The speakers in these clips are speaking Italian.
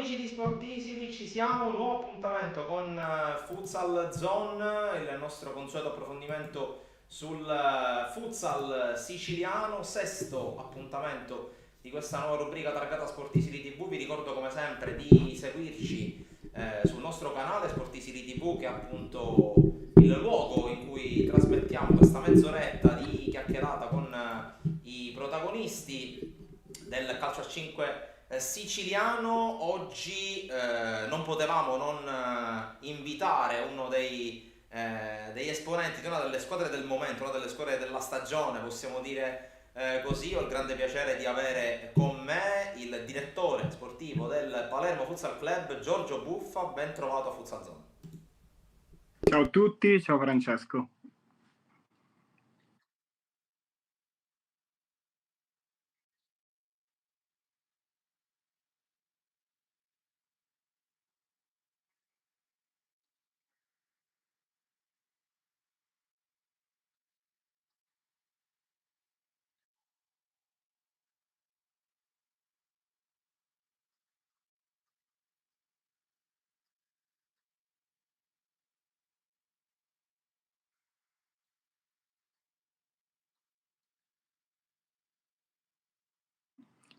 amici di Sportisimi, ci siamo, un nuovo appuntamento con Futsal Zone, il nostro consueto approfondimento sul futsal siciliano, sesto appuntamento di questa nuova rubrica targata Sportisili TV. Vi ricordo come sempre di seguirci sul nostro canale Sportisili TV, che è appunto il luogo in cui trasmettiamo questa mezz'oretta di chiacchierata con i protagonisti del calcio a 5 siciliano. Oggi non potevamo non invitare uno degli esponenti di una delle squadre del momento, una delle squadre della stagione, possiamo dire così. Ho il grande piacere di avere con me il direttore sportivo del Palermo Futsal Club, Giorgio Buffa. Ben trovato a Futsal Zone. Ciao a tutti, ciao Francesco.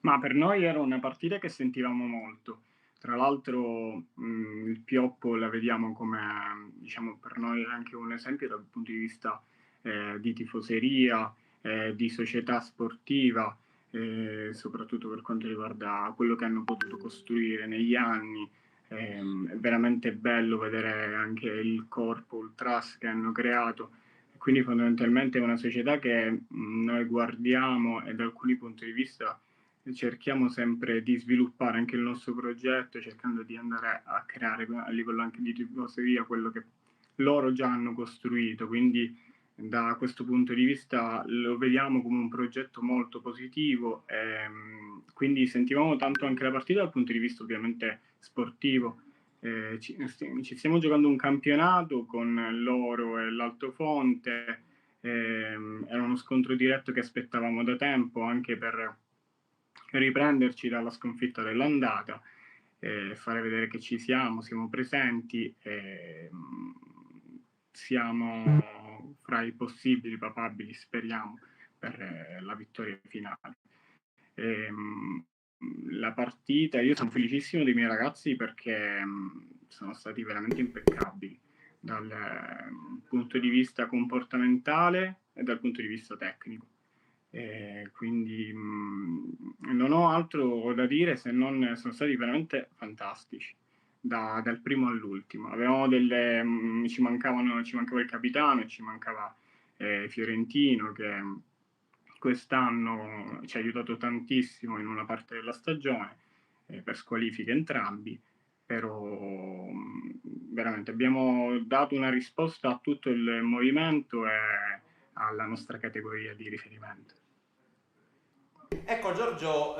Ma per noi era una partita che sentivamo molto. Tra l'altro il Pioppo la vediamo come, diciamo, per noi anche un esempio dal punto di vista di tifoseria, di società sportiva, soprattutto per quanto riguarda quello che hanno potuto costruire negli anni. È veramente bello vedere anche il corpo ultras che hanno creato. Quindi fondamentalmente è una società che noi guardiamo e da alcuni punti di vista cerchiamo sempre di sviluppare anche il nostro progetto, cercando di andare a creare a livello anche di tifoseria quello che loro già hanno costruito. Quindi da questo punto di vista lo vediamo come un progetto molto positivo, quindi sentivamo tanto anche la partita dal punto di vista ovviamente sportivo. Ci stiamo giocando un campionato con loro e l'Altofonte. Era uno scontro diretto che aspettavamo da tempo anche per riprenderci dalla sconfitta dell'andata, fare vedere che ci siamo presenti, siamo fra i possibili papabili, speriamo, per la vittoria finale. Ehm, la partita, io sono felicissimo dei miei ragazzi perché sono stati veramente impeccabili dal punto di vista comportamentale e dal punto di vista tecnico. Quindi non ho altro da dire se non sono stati veramente fantastici dal primo all'ultimo. Avevamo ci mancava il capitano, ci mancava Fiorentino che quest'anno ci ha aiutato tantissimo in una parte della stagione per squalifiche entrambi, però veramente abbiamo dato una risposta a tutto il movimento e alla nostra categoria di riferimento. Ecco Giorgio,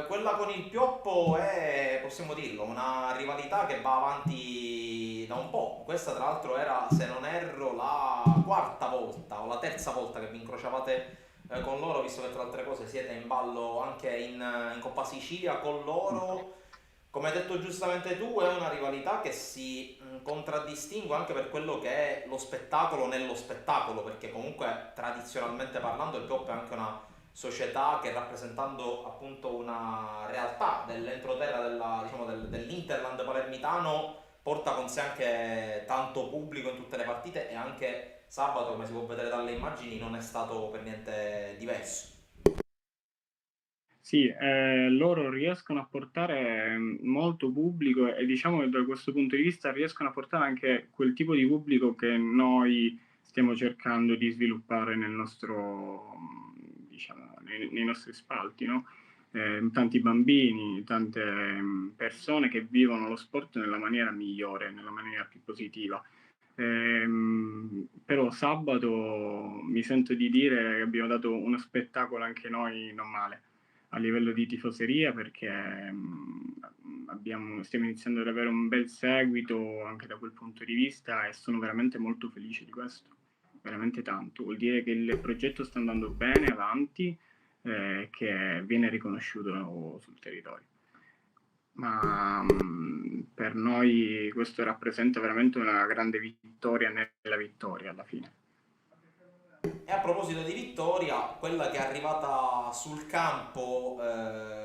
quella con il Pioppo è, possiamo dirlo, una rivalità che va avanti da un po'. Questa tra l'altro era, se non erro, la quarta volta o la terza volta che vi incrociavate con loro, visto che tra altre cose siete in ballo anche in Coppa Sicilia con loro. Come hai detto giustamente tu, è una rivalità che si contraddistingue anche per quello che è lo spettacolo nello spettacolo, perché comunque tradizionalmente parlando il Pioppo è anche una società che, rappresentando appunto una realtà dell'entroterra diciamo, dell'Interland palermitano, porta con sé anche tanto pubblico in tutte le partite, e anche sabato, come si può vedere dalle immagini, non è stato per niente diverso. Sì, loro riescono a portare molto pubblico e diciamo che da questo punto di vista riescono a portare anche quel tipo di pubblico che noi stiamo cercando di sviluppare nel nostro, diciamo, nei nostri spalti, no? Tanti bambini, tante persone che vivono lo sport nella maniera migliore, nella maniera più positiva. Però sabato mi sento di dire che abbiamo dato uno spettacolo anche noi non male a livello di tifoseria perché stiamo iniziando ad avere un bel seguito anche da quel punto di vista e sono veramente molto felice di questo, veramente tanto. Vuol dire che il progetto sta andando bene avanti, che viene riconosciuto sul territorio. ma per noi questo rappresenta veramente una grande vittoria nella vittoria alla fine. E a proposito di vittoria, quella che è arrivata sul campo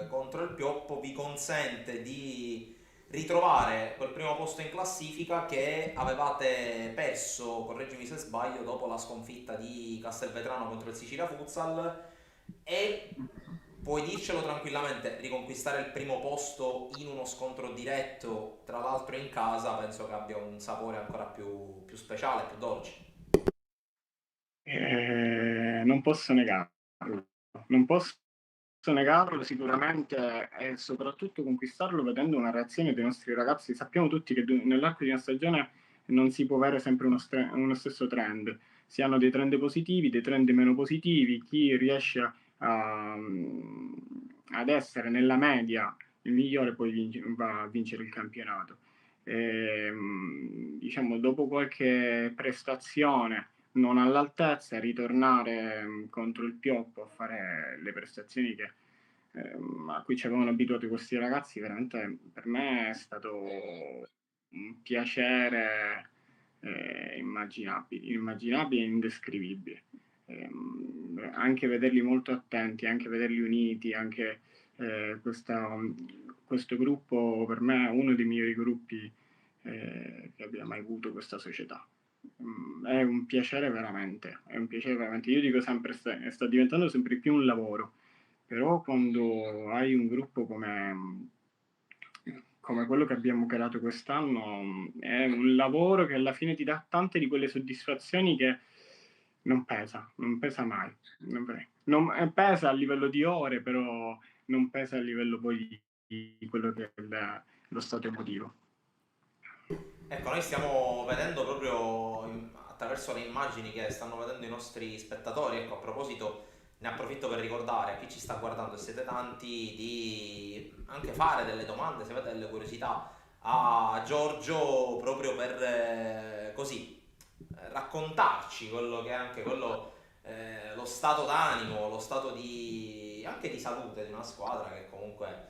contro il Pioppo vi consente di ritrovare quel primo posto in classifica che avevate perso, correggimi se sbaglio, dopo la sconfitta di Castelvetrano contro il Sicilia Futsal e puoi dircelo tranquillamente, riconquistare il primo posto in uno scontro diretto, tra l'altro in casa, penso che abbia un sapore ancora più speciale, più dolce. Non posso negarlo, non posso negarlo sicuramente e soprattutto conquistarlo vedendo una reazione dei nostri ragazzi. Sappiamo tutti che nell'arco di una stagione non si può avere sempre uno stesso trend, si hanno dei trend positivi, dei trend meno positivi, chi riesce ad essere nella media il migliore poi va a vincere il campionato. Diciamo, dopo qualche prestazione non all'altezza, ritornare contro il Pioppo a fare le prestazioni a cui ci avevano abituato questi ragazzi, veramente per me è stato un piacere immaginabile e indescrivibile. Anche vederli molto attenti, anche vederli uniti, anche questo gruppo per me è uno dei migliori gruppi che abbia mai avuto questa società. È un piacere veramente, è un piacere veramente. Io dico sempre, sta diventando sempre più un lavoro, però quando hai un gruppo come quello che abbiamo creato quest'anno, è un lavoro che alla fine ti dà tante di quelle soddisfazioni che non pesa mai. Pesa a livello di ore, però non pesa a livello poi di quello che è lo stato emotivo. Ecco, noi stiamo vedendo proprio attraverso le immagini che stanno vedendo i nostri spettatori. Ecco, a proposito, ne approfitto per ricordare a chi ci sta guardando e siete tanti di anche fare delle domande se avete delle curiosità a Giorgio proprio per così raccontarci quello che è anche quello lo stato d'animo, lo stato di anche di salute di una squadra che comunque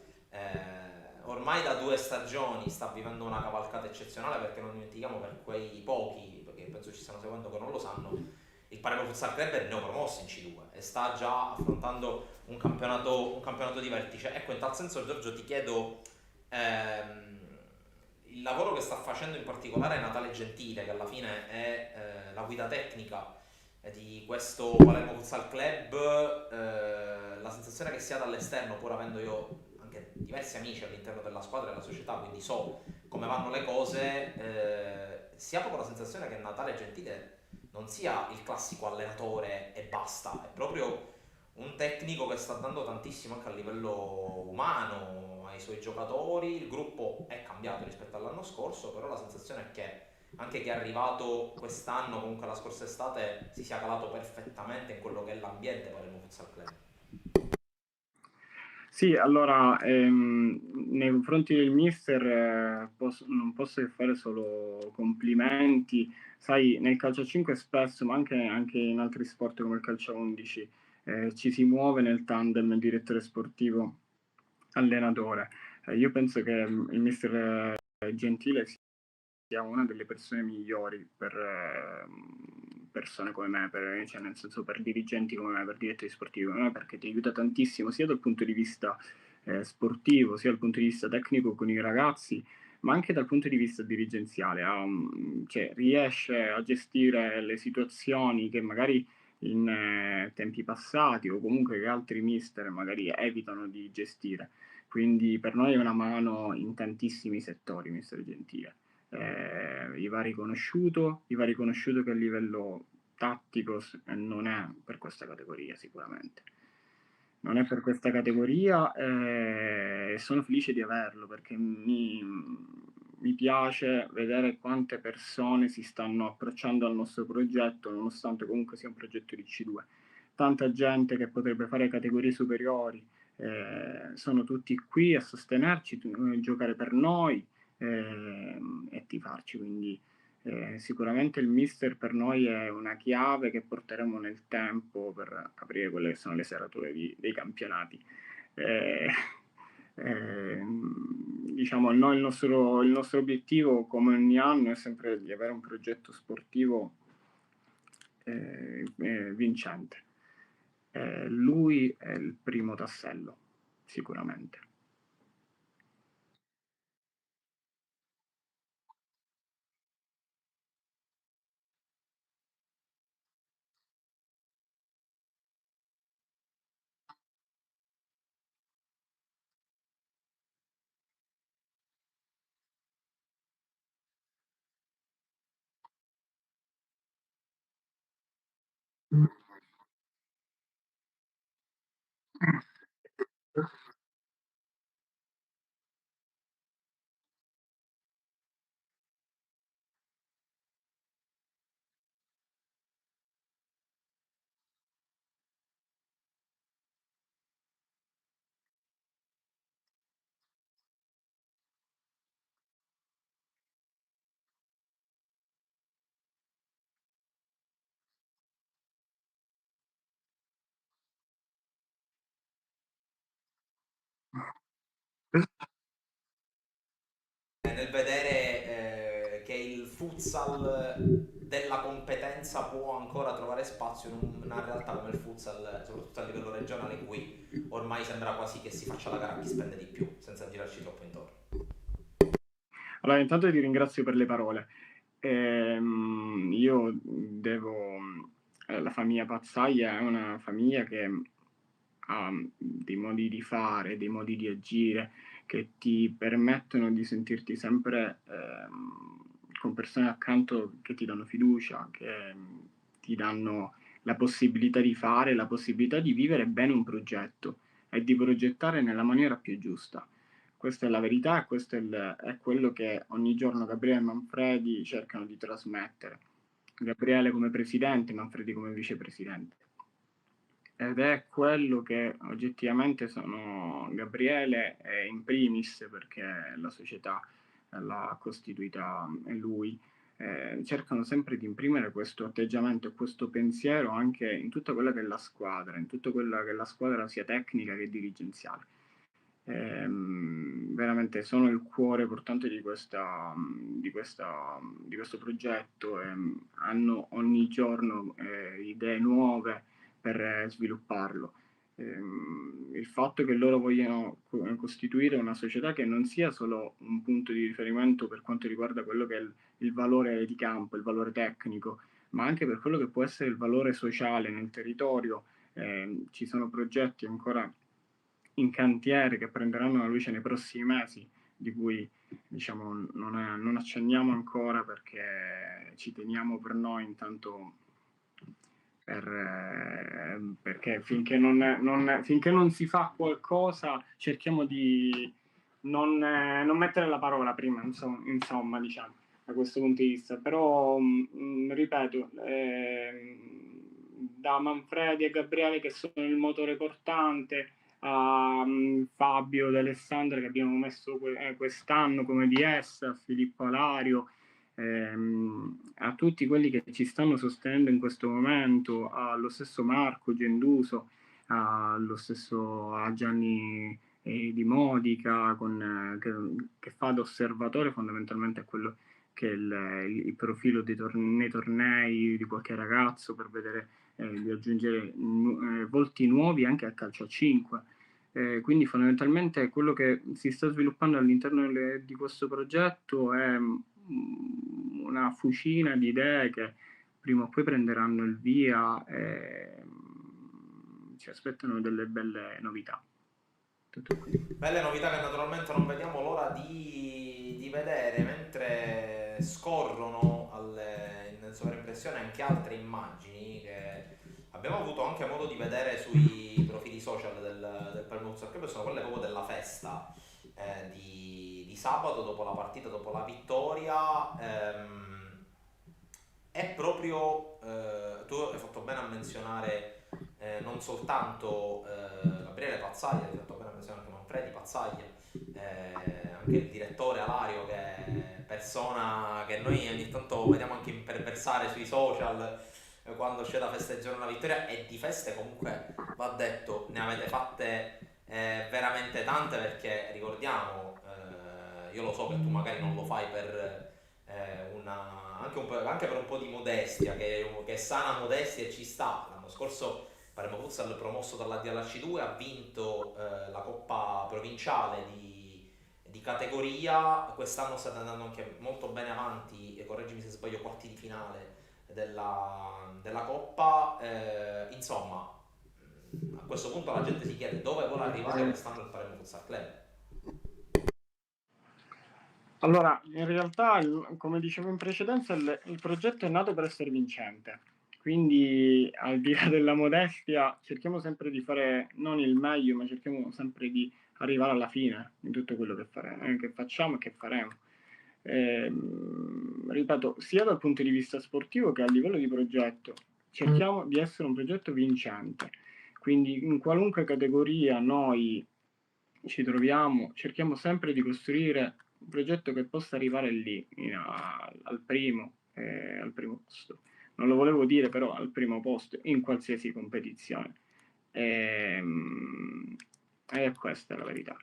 ormai da 2 stagioni sta vivendo una cavalcata eccezionale perché non dimentichiamo per quei pochi, perché penso ci stiano seguendo che non lo sanno, il Palermo Futsal Club è neopromosso in C2 e sta già affrontando un campionato di vertice. Ecco, in tal senso Giorgio ti chiedo ehm, il lavoro che sta facendo in particolare Natale Gentile, che alla fine è la guida tecnica di questo Palermo Futsal Club, la sensazione che si ha dall'esterno, pur avendo io anche diversi amici all'interno della squadra e della società, quindi so come vanno le cose, si ha proprio la sensazione che Natale Gentile non sia il classico allenatore e basta, è proprio un tecnico che sta dando tantissimo anche a livello umano ai suoi giocatori. Il gruppo è cambiato rispetto all'anno scorso, però la sensazione è che anche chi è arrivato quest'anno, comunque la scorsa estate, si sia calato perfettamente in quello che è l'ambiente per il Futsal Club. Sì, allora, nei confronti del mister non posso che fare solo complimenti. Sai, nel calcio a 5 spesso, ma anche in altri sport come il calcio a 11, ci si muove nel tandem direttore sportivo allenatore. Io penso che il mister Gentile sia una delle persone migliori per persone come me, cioè nel senso per dirigenti come me, per direttori sportivi come me, perché ti aiuta tantissimo sia dal punto di vista sportivo, sia dal punto di vista tecnico con i ragazzi, ma anche dal punto di vista dirigenziale. Cioè, riesce a gestire le situazioni che magari in tempi passati o comunque che altri mister magari evitano di gestire. Quindi per noi è una mano in tantissimi settori, mister Gentile. Gli va riconosciuto che a livello tattico non è per questa categoria sicuramente. Non è per questa categoria e sono felice di averlo perché mi piace vedere quante persone si stanno approcciando al nostro progetto, nonostante comunque sia un progetto di C2. Tanta gente che potrebbe fare categorie superiori, sono tutti qui a sostenerci, giocare per noi e tifarci. Quindi sicuramente il mister per noi è una chiave che porteremo nel tempo per aprire quelle che sono le serrature dei campionati. Eh, Diciamo, noi il nostro obiettivo come ogni anno è sempre di avere un progetto sportivo vincente. Lui è il primo tassello, sicuramente. Nel vedere che il futsal della competenza può ancora trovare spazio in una realtà come il futsal, soprattutto a livello regionale, in cui ormai sembra quasi che si faccia la gara a chi spende di più, senza girarci troppo intorno. Allora, intanto ti ringrazio per le parole. Io devo... la famiglia Pazzaia è una famiglia che ha dei modi di fare, dei modi di agire che ti permettono di sentirti sempre con persone accanto che ti danno fiducia, che ti danno la possibilità di fare, la possibilità di vivere bene un progetto e di progettare nella maniera più giusta. Questa è la verità, questo è quello che ogni giorno Gabriele e Manfredi cercano di trasmettere. Gabriele come presidente, Manfredi come vicepresidente. Ed è quello che oggettivamente sono Gabriele in primis, perché la società l'ha costituita lui. Cercano sempre di imprimere questo atteggiamento e questo pensiero anche in tutta quella che è la squadra, in tutta quella che è la squadra sia tecnica che dirigenziale. Veramente sono il cuore portante di questo progetto e hanno ogni giorno idee nuove per svilupparlo. Il fatto che loro vogliano costituire una società che non sia solo un punto di riferimento per quanto riguarda quello che è il valore di campo, il valore tecnico, ma anche per quello che può essere il valore sociale nel territorio. Ci sono progetti ancora in cantiere che prenderanno la luce nei prossimi mesi, di cui diciamo, non accenniamo ancora perché ci teniamo per noi intanto perché finché non si fa qualcosa cerchiamo di non mettere la parola prima, insomma, diciamo, da questo punto di vista. Però, ripeto, da Manfredi e Gabriele che sono il motore portante, a Fabio D'Alessandro che abbiamo messo quest'anno come DS, a Filippo Alario, a tutti quelli che ci stanno sostenendo in questo momento, allo stesso Marco Genduso, allo stesso a Gianni Di Modica, che fa da osservatore fondamentalmente a quello che è il profilo nei tornei di qualche ragazzo per vedere di aggiungere volti nuovi anche al calcio a 5. Quindi fondamentalmente quello che si sta sviluppando all'interno di questo progetto è una fucina di idee che prima o poi prenderanno il via e ci aspettano delle belle novità. Tutto qui. Belle novità che naturalmente non vediamo l'ora di vedere, mentre scorrono in sovraimpressione anche altre immagini che abbiamo avuto anche modo di vedere sui profili social del Palermo Futsal Club, sono quelle proprio della festa di sabato, dopo la partita, dopo la vittoria. È proprio, tu hai fatto bene a menzionare non soltanto Gabriele Pazzaglia, hai fatto bene a menzionare anche Manfredi Pazzaglia, anche il direttore Alario, che è persona che noi ogni tanto vediamo anche imperversare sui social quando c'è da festeggiare una vittoria, e di feste comunque va detto, ne avete fatte veramente tante, perché ricordiamo, io lo so che tu magari non lo fai per anche per un po' di modestia, che è sana modestia e ci sta. L'anno scorso Palermo Futsal, promosso dalla DLC2, ha vinto la Coppa Provinciale di categoria. Quest'anno state andando anche molto bene avanti, e correggimi se sbaglio, quarti di finale della Coppa. Insomma, a questo punto la gente si chiede dove vuole arrivare quest'anno il Palermo Futsal Club. Allora, in realtà, come dicevo in precedenza, il progetto è nato per essere vincente. Quindi, al di là della modestia, cerchiamo sempre di fare non il meglio, ma cerchiamo sempre di arrivare alla fine in tutto quello che facciamo e che faremo. Ripeto, sia dal punto di vista sportivo che a livello di progetto, cerchiamo di essere un progetto vincente. Quindi, in qualunque categoria noi ci troviamo, cerchiamo sempre di costruire un progetto che possa arrivare lì, al primo posto. Non lo volevo dire, però al primo posto in qualsiasi competizione. E questa è la verità.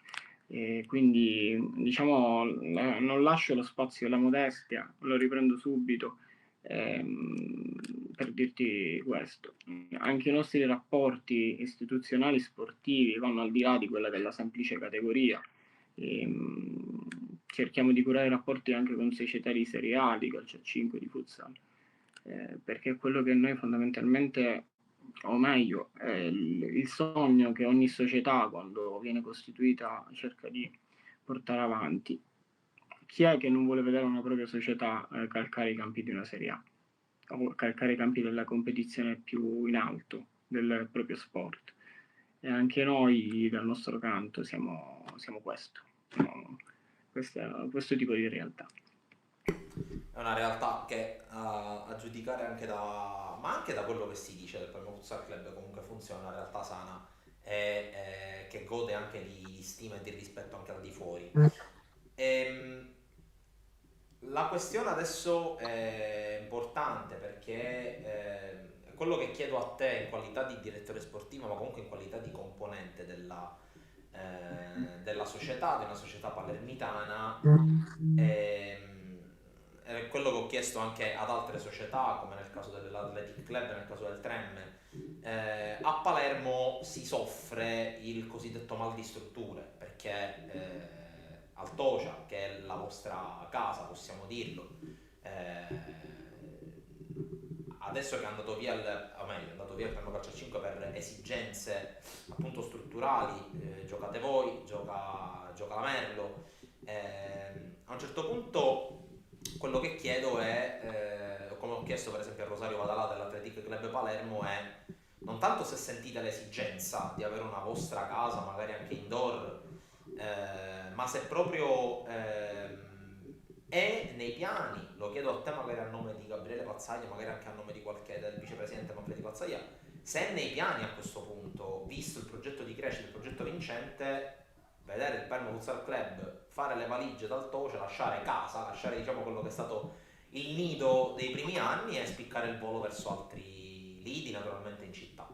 E quindi, diciamo, non lascio lo spazio alla modestia, lo riprendo subito. Per dirti questo, anche i nostri rapporti istituzionali sportivi vanno al di là di quella della semplice categoria. Cerchiamo di curare rapporti anche con società di Serie A, di calcio a 5, di futsal, perché è quello che noi fondamentalmente, o meglio, è il sogno che ogni società, quando viene costituita, cerca di portare avanti. Chi è che non vuole vedere una propria società calcare i campi di una Serie A o calcare i campi della competizione più in alto del proprio sport? E anche noi dal nostro canto siamo questo, questo tipo di realtà. È una realtà che a giudicare anche ma anche da quello che si dice del Palermo Futsal Club, comunque funziona, una realtà sana e che gode anche di stima e di rispetto anche al di fuori. La questione adesso è importante, perché è quello che chiedo a te in qualità di direttore sportivo, ma comunque in qualità di componente della società, di una società palermitana. È quello che ho chiesto anche ad altre società, come nel caso dell'Athletic Club, nel caso del Trem. A Palermo si soffre il cosiddetto mal di strutture, perché Altocia, che è la vostra casa, possiamo dirlo, adesso che è andato via o meglio, è andato via il Palermo Calcio a 5 per esigenze appunto strutturali, giocate voi, gioca la Merlo. A un certo punto quello che chiedo è, come ho chiesto per esempio a Rosario Vadalà dell'Athletic Club Palermo, è non tanto se sentite l'esigenza di avere una vostra casa, magari anche indoor, ma se proprio è nei piani. Lo chiedo a te magari a nome di Gabriele Pazzaglia, magari anche a nome del vicepresidente Manfredi Pazzaglia, se è nei piani a questo punto, visto il progetto di crescita, il progetto vincente, vedere il Palermo Futsal Club fare le valigie dal Toce, lasciare casa, lasciare diciamo quello che è stato il nido dei primi anni, e spiccare il volo verso altri lidi, naturalmente in città.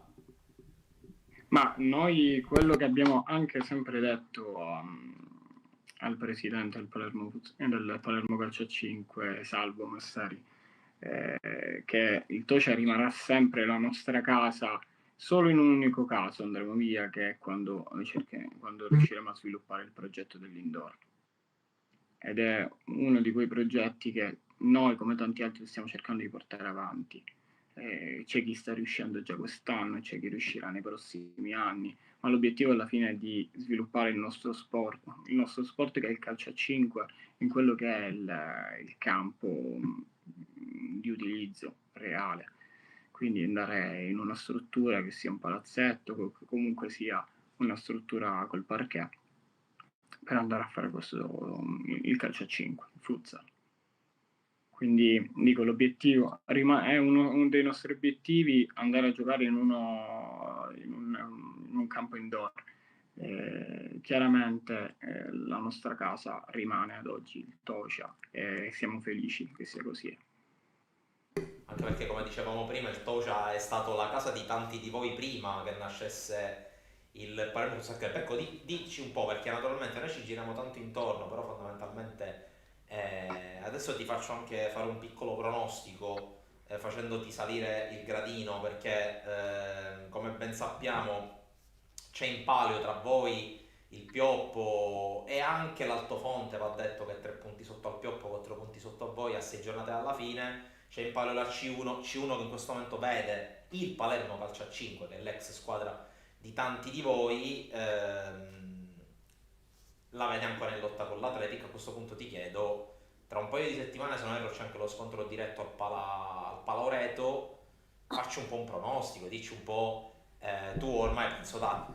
Ma noi quello che abbiamo anche sempre detto al presidente del Palermo Calcio 5, Salvo Massari, che il Tocia rimarrà sempre la nostra casa, solo in un unico caso andremo via, che è quando riusciremo a sviluppare il progetto dell'indoor. Ed è uno di quei progetti che noi, come tanti altri, stiamo cercando di portare avanti. C'è chi sta riuscendo già quest'anno, c'è chi riuscirà nei prossimi anni, ma l'obiettivo alla fine è di sviluppare il nostro sport che è il calcio a 5, in quello che è il campo di utilizzo reale. Quindi andare in una struttura che sia un palazzetto, che comunque sia una struttura col parquet, per andare a fare il calcio a 5, il futsal. Quindi dico, l'obiettivo è uno dei nostri obiettivi, andare a giocare in un campo indoor. Chiaramente la nostra casa rimane ad oggi il Tocia, e siamo felici che sia così. Anche perché, come dicevamo prima, il Tocia è stato la casa di tanti di voi prima che nascesse il Palermo Futsal Club. Ecco, dici un po', perché naturalmente noi ci giriamo tanto intorno, però fondamentalmente adesso ti faccio anche fare un piccolo pronostico, facendoti salire il gradino, perché come ben sappiamo c'è in palio tra voi il Pioppo e anche l'Altofonte. Va detto che 3 punti sotto al Pioppo, 4 punti sotto a voi a 6 giornate alla fine. C'è in palio la C1 che in questo momento vede il Palermo Calcio a 5, che è l'ex squadra di tanti di voi, la vede ancora in lotta con l'Atletic. A questo punto ti chiedo, tra un paio di settimane se non erro c'è anche lo scontro diretto al Pala Oreto, facci un po' un pronostico, dici un po', tu ormai penso da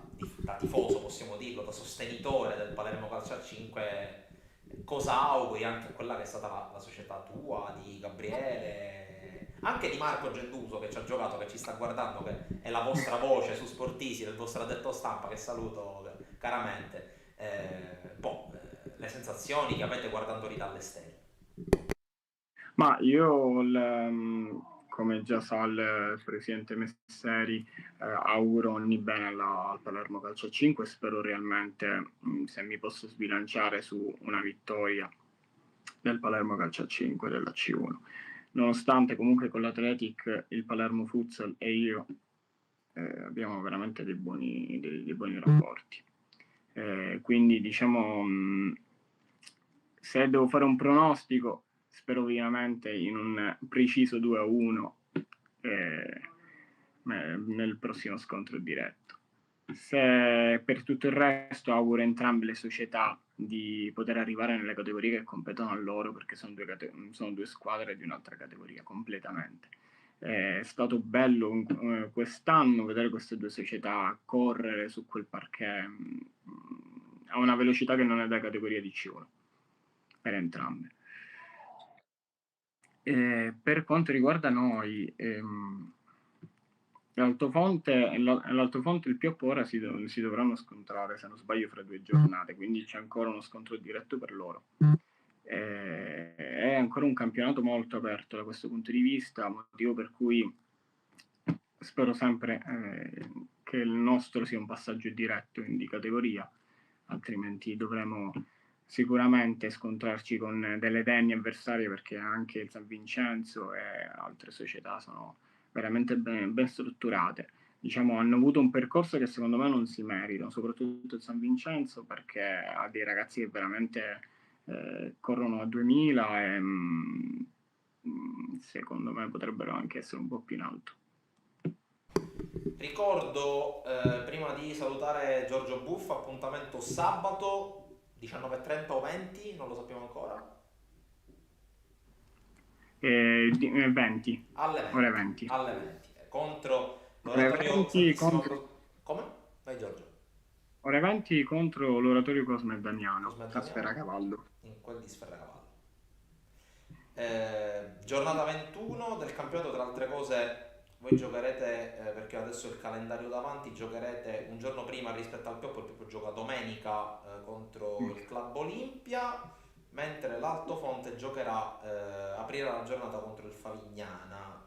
tifoso, possiamo dirlo, da sostenitore del Palermo Calcio a 5, cosa auguri anche a quella che è stata la società tua, di Gabriele, anche di Marco Genduso che ci ha giocato, che ci sta guardando, che è la vostra voce su Sportisi, del vostro addetto stampa, che saluto caramente. Le sensazioni che avete guardandoli dall'esterno. Ma io, come già sa il presidente Messeri, auguro ogni bene al Palermo Calcio a 5 e spero realmente, se mi posso sbilanciare, su una vittoria del Palermo Calcio a 5 della C1. Nonostante comunque con l'Athletic il Palermo Futsal e io abbiamo veramente dei buoni rapporti. Quindi diciamo, se devo fare un pronostico, spero ovviamente in un preciso 2-1 nel prossimo scontro diretto. Se per tutto il resto auguro entrambe le società di poter arrivare nelle categorie che competono a loro, perché sono due squadre di un'altra categoria completamente. È stato bello quest'anno vedere queste due società correre su quel parquet a una velocità che non è da categoria di C1 per entrambe. Per quanto riguarda noi, l'Altofonte e il Pioppo ora si dovranno scontrare, se non sbaglio, fra 2 giornate, quindi c'è ancora uno scontro diretto per loro. È ancora un campionato molto aperto da questo punto di vista, motivo per cui spero sempre che il nostro sia un passaggio diretto in di categoria, altrimenti dovremo sicuramente scontrarci con delle degni avversarie, perché anche il San Vincenzo e altre società sono veramente ben strutturate. Diciamo, hanno avuto un percorso che secondo me non si meritano, soprattutto il San Vincenzo, perché ha dei ragazzi che veramente corrono a 2000 e secondo me potrebbero anche essere un po' più in alto. Ricordo, prima di salutare Giorgio Buffa, appuntamento sabato 19:30 o 20, non lo sappiamo ancora. 20. Ore 20. Alle 20. Contro Ore l'Oratorio 20 Santissimo. Come? Vai Giorgio. Ore 20 contro l'Oratorio Cosme Damiano a Sferacavallo. In quel di Sferacavallo. Giornata 21 del campionato, tra altre cose. Voi giocherete, perché adesso il calendario davanti, giocherete un giorno prima rispetto al Pioppo. Il Pioppo gioca domenica contro il Club Olimpia, mentre l'Altofonte aprirà la giornata contro il Favignana.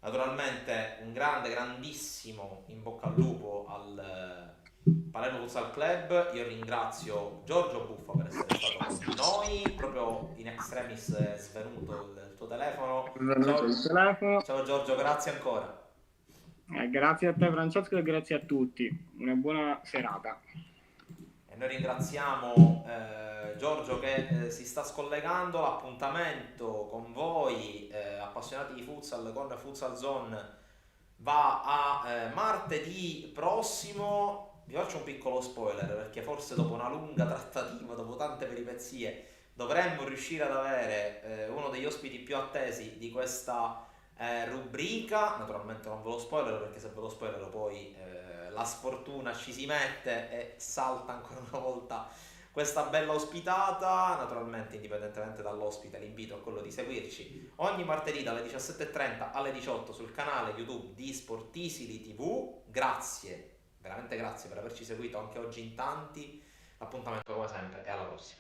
Naturalmente un grandissimo in bocca al lupo al Palermo Futsal Club. Io ringrazio Giorgio Buffa per essere stato con noi, proprio in extremis è svenuto il tuo telefono. Ciao Giorgio, grazie ancora. Grazie a te Francesco e grazie a tutti, una buona serata. E noi ringraziamo Giorgio che si sta scollegando. L'appuntamento con voi appassionati di futsal con Futsal Zone va a martedì prossimo. Vi faccio un piccolo spoiler, perché forse dopo una lunga trattativa, dopo tante peripezie, dovremmo riuscire ad avere uno degli ospiti più attesi di questa rubrica. Naturalmente non ve lo spoiler, perché se ve lo spoiler poi la sfortuna ci si mette e salta ancora una volta questa bella ospitata. Naturalmente, indipendentemente dall'ospite, l'invito è quello di seguirci ogni martedì dalle 17:30 alle 18 sul canale YouTube di Sportisili TV. Grazie, veramente grazie per averci seguito anche oggi in tanti. L'appuntamento come sempre è alla prossima.